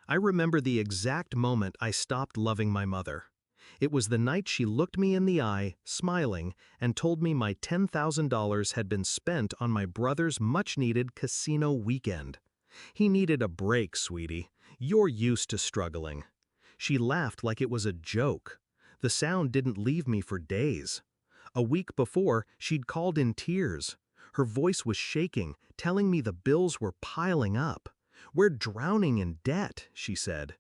I remember the exact moment I stopped loving my mother. It was the night she looked me in the eye, smiling, and told me my $10,000 had been spent on my brother's much-needed casino weekend. He needed a break, sweetie. You're used to struggling. She laughed like it was a joke. The sound didn't leave me for days. A week before, she'd called in tears. Her voice was shaking, telling me the bills were piling up. "We're drowning in debt," she said.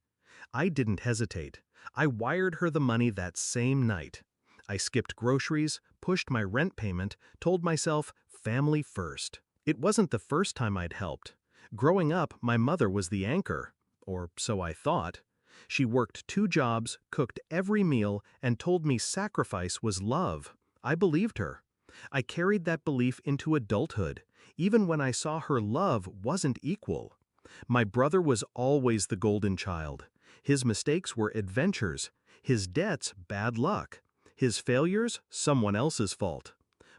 I didn't hesitate. I wired her the money that same night. I skipped groceries, pushed my rent payment, told myself, family first. It wasn't the first time I'd helped. Growing up, my mother was the anchor, or so I thought. She worked 2 jobs, cooked every meal, and told me sacrifice was love. I believed her. I carried that belief into adulthood, even when I saw her love wasn't equal. My brother was always the golden child. His mistakes were adventures, his debts bad luck, his failures someone else's fault.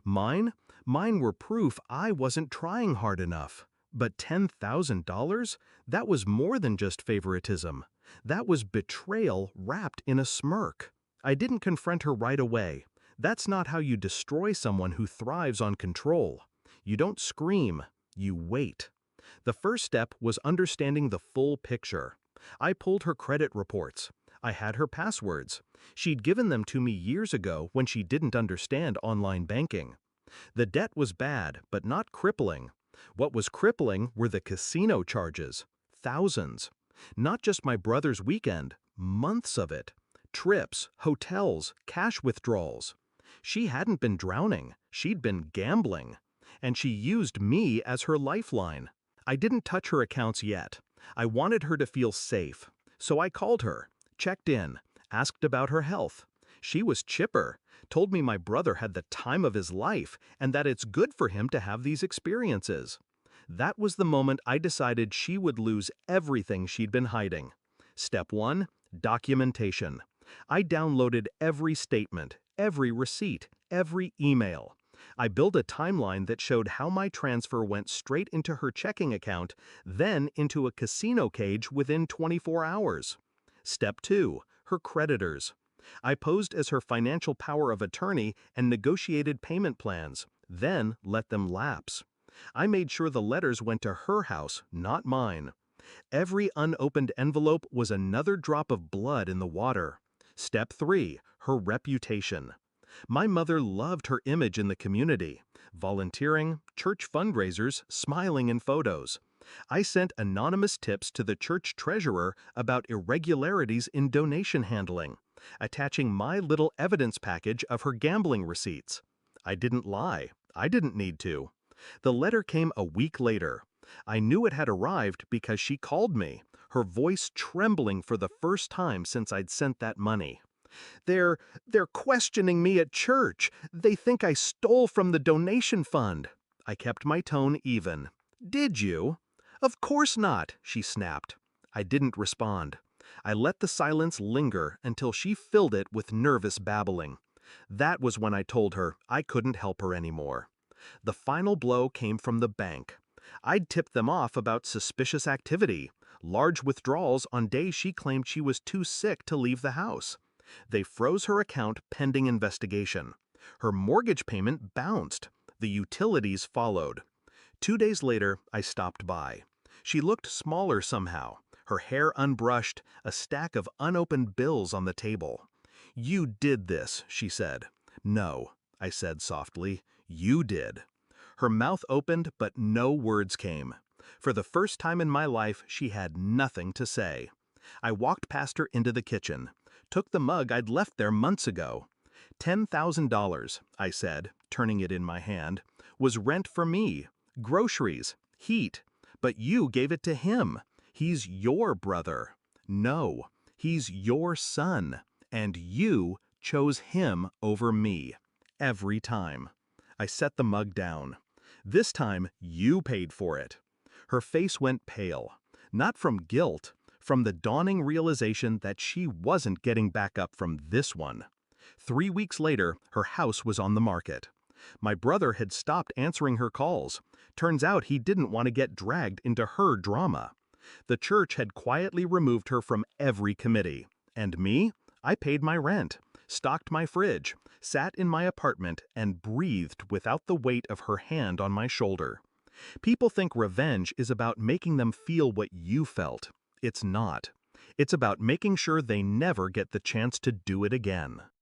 Mine? Mine were proof I wasn't trying hard enough. But $10,000? That was more than just favoritism. That was betrayal wrapped in a smirk. I didn't confront her right away. That's not how you destroy someone who thrives on control. You don't scream, you wait. The first step was understanding the full picture. I pulled her credit reports. I had her passwords. She'd given them to me years ago when she didn't understand online banking. The debt was bad, but not crippling. What was crippling were the casino charges. Thousands. Not just my brother's weekend, months of it. Trips, hotels, cash withdrawals. She hadn't been drowning, she'd been gambling. And she used me as her lifeline. I didn't touch her accounts yet. I wanted her to feel safe. So I called her, checked in, asked about her health. She was chipper, told me my brother had the time of his life and that it's good for him to have these experiences. That was the moment I decided she would lose everything she'd been hiding. Step 1, documentation. I downloaded every statement, every receipt, every email. I built a timeline that showed how my transfer went straight into her checking account, then into a casino cage within 24 hours. Step 2, her creditors. I posed as her financial power of attorney and negotiated payment plans, then let them lapse. I made sure the letters went to her house, not mine. Every unopened envelope was another drop of blood in the water. Step 3, her reputation. My mother loved her image in the community, volunteering, church fundraisers, smiling in photos. I sent anonymous tips to the church treasurer about irregularities in donation handling, attaching my little evidence package of her gambling receipts. I didn't lie. I didn't need to. The letter came a week later. I knew it had arrived because she called me, her voice trembling for the first time since I'd sent that money. They're questioning me at church. They think I stole from the donation fund. I kept my tone even. Did you? Of course not, she snapped. I didn't respond. I let the silence linger until she filled it with nervous babbling. That was when I told her I couldn't help her anymore. The final blow came from the bank. I'd tipped them off about suspicious activity, large withdrawals on days she claimed she was too sick to leave the house. They froze her account pending investigation. Her mortgage payment bounced. The utilities followed. 2 days later, I stopped by. She looked smaller somehow, her hair unbrushed, a stack of unopened bills on the table. "You did this," she said. "No," I said softly. "You did." Her mouth opened, but no words came. For the first time in my life, she had nothing to say. I walked past her into the kitchen, took the mug I'd left there months ago. $10,000, I said, turning it in my hand, was rent for me, groceries, heat. But you gave it to him. He's your brother. No, he's your son. And you chose him over me. Every time. I set the mug down. This time, you paid for it. Her face went pale. Not from guilt, from the dawning realization that she wasn't getting back up from this one. 3 weeks later, her house was on the market. My brother had stopped answering her calls. Turns out he didn't want to get dragged into her drama. The church had quietly removed her from every committee. And me? I paid my rent, stocked my fridge, sat in my apartment, and breathed without the weight of her hand on my shoulder. People think revenge is about making them feel what you felt. It's not. It's about making sure they never get the chance to do it again.